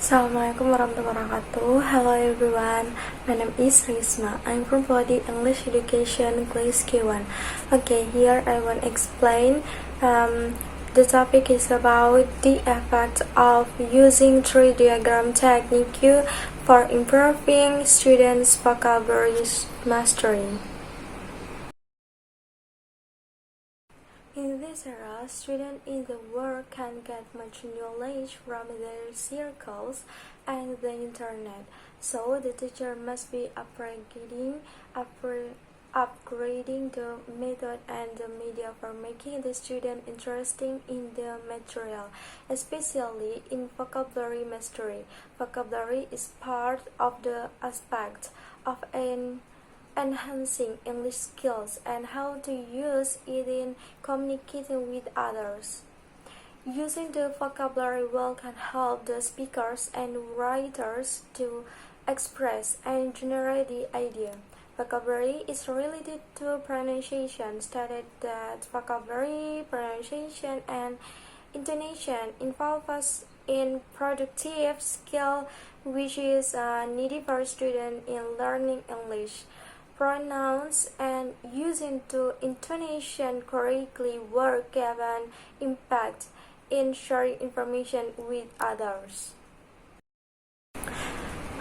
Assalamualaikum warahmatullahi wabarakatuh. Hello everyone, my name is Risma. I'm from Body English Education Class K1. Okay, here I want to explain. The topic is about the effect of using tree diagram technique for improving students' vocabulary mastery. In this era, students in the world can get much knowledge from their circles and the internet. So the teacher must be upgrading the method and the media for making the student interested in the material, especially in vocabulary mastery. Vocabulary is part of the aspect of enhancing English skills and how to use it in communicating with others. Using the vocabulary well can help the speakers and writers to express and generate the idea. Vocabulary is related to pronunciation, stated that vocabulary, pronunciation, and intonation involve us in productive skill which is needed for students in learning English. Pronouns and using to intonation correctly work have an impact in sharing information with others.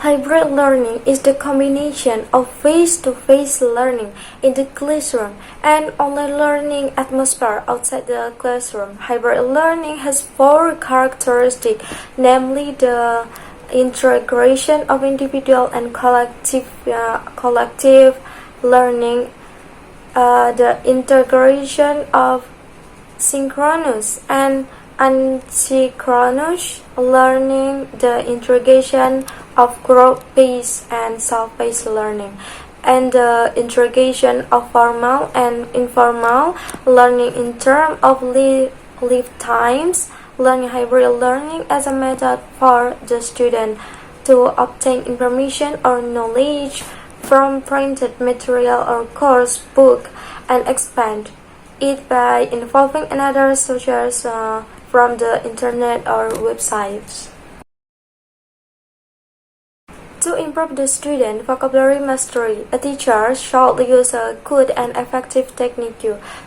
Hybrid learning is the combination of face-to-face learning in the classroom and online learning atmosphere outside the classroom. Hybrid learning has four characteristics, namely the integration of individual and collective learning, the integration of synchronous and asynchronous learning, the integration of group-based and self-paced learning, and the integration of formal and informal learning in terms of live times. Learning hybrid learning as a method for the student to obtain information or knowledge from printed material or course book and expand it by involving another sources from the internet or websites. To improve the student vocabulary mastery, a teacher should use a good and effective technique.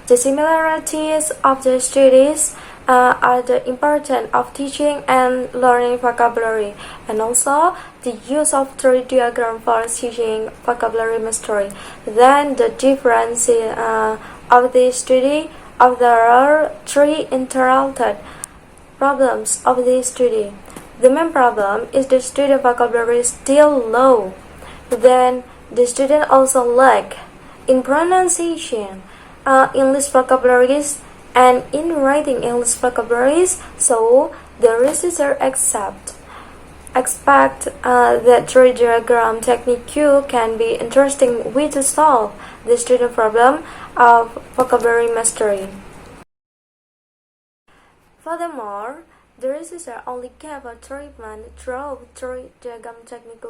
The similarities of the studies are the importance of teaching and learning vocabulary, and also the use of tree diagram for teaching vocabulary mastery. Then the difference of the study of there are three interrelated problems of the study. The main problem is the student vocabulary is still low. Then the student also lack in pronunciation, English vocabularies, and in writing English vocabularies. So the researcher expect that tree diagram technique can be interesting way to solve the student problem of vocabulary mastery. Furthermore, the researcher only gave a treatment through tree diagram technique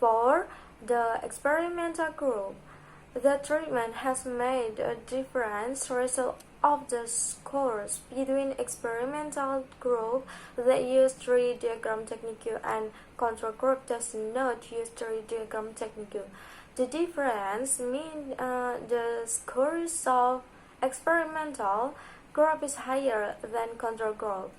for the experimental group. The treatment has made a difference result of the scores between experimental group that use tree diagram technique and control group does not use tree diagram technique. The difference means the scores of experimental group is higher than control group.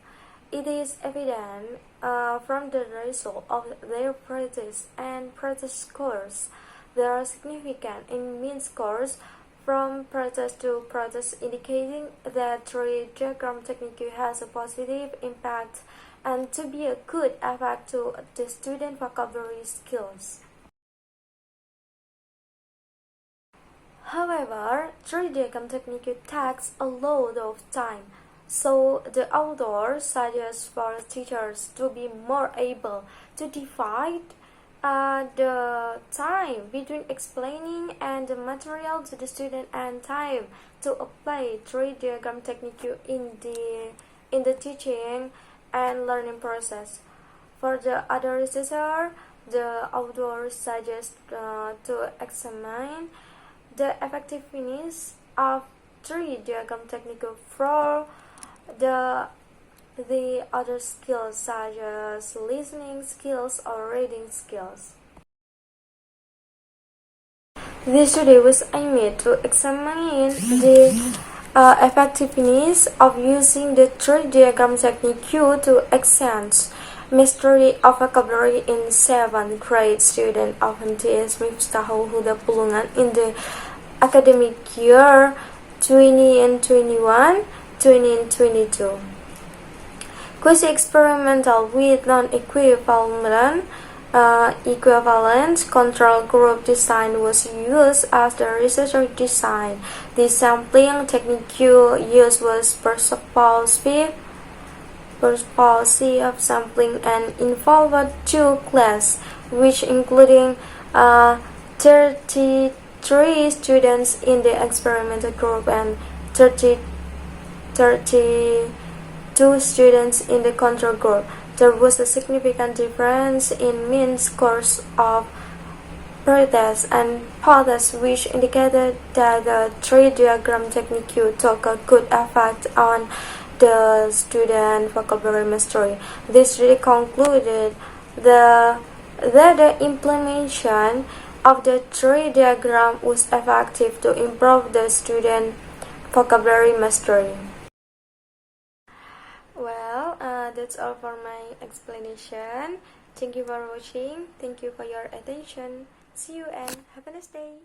It is evident from the result of their practice and practice scores. There are significant in mean scores from practice to practice, indicating that tree diagram technique has a positive impact and to be a good effect to the student vocabulary skills. However, tree diagram technique takes a lot of time. So the author suggests for teachers to be more able to divide the time between explaining and the material to the student and time to apply tree diagram technique in the teaching and learning process. For the other researcher, the author suggests to examine the effectiveness of tree diagram technique for the the other skills such as listening skills or reading skills. This study was aimed to examine the effectiveness of using the tree diagram technique to enhance mastery of vocabulary in 7th grade student of MTS Miftahu Huda Pulungan in the academic year 2021, 2022. Quasi-experimental with non-equivalent equivalent control group design was used as the researcher design. The sampling technique used was persuasive sampling and involved 2 classes, which including 33 students in the experimental group and 32 students in the control group. There was a significant difference in mean scores of pretest and post-test, which indicated that the tree diagram technique took a good effect on the student vocabulary mastery. This really concluded that the implementation of the tree diagram was effective to improve the student vocabulary mastery. Well, that's all for my explanation. Thank you for watching. Thank you for your attention. See you and have a nice day.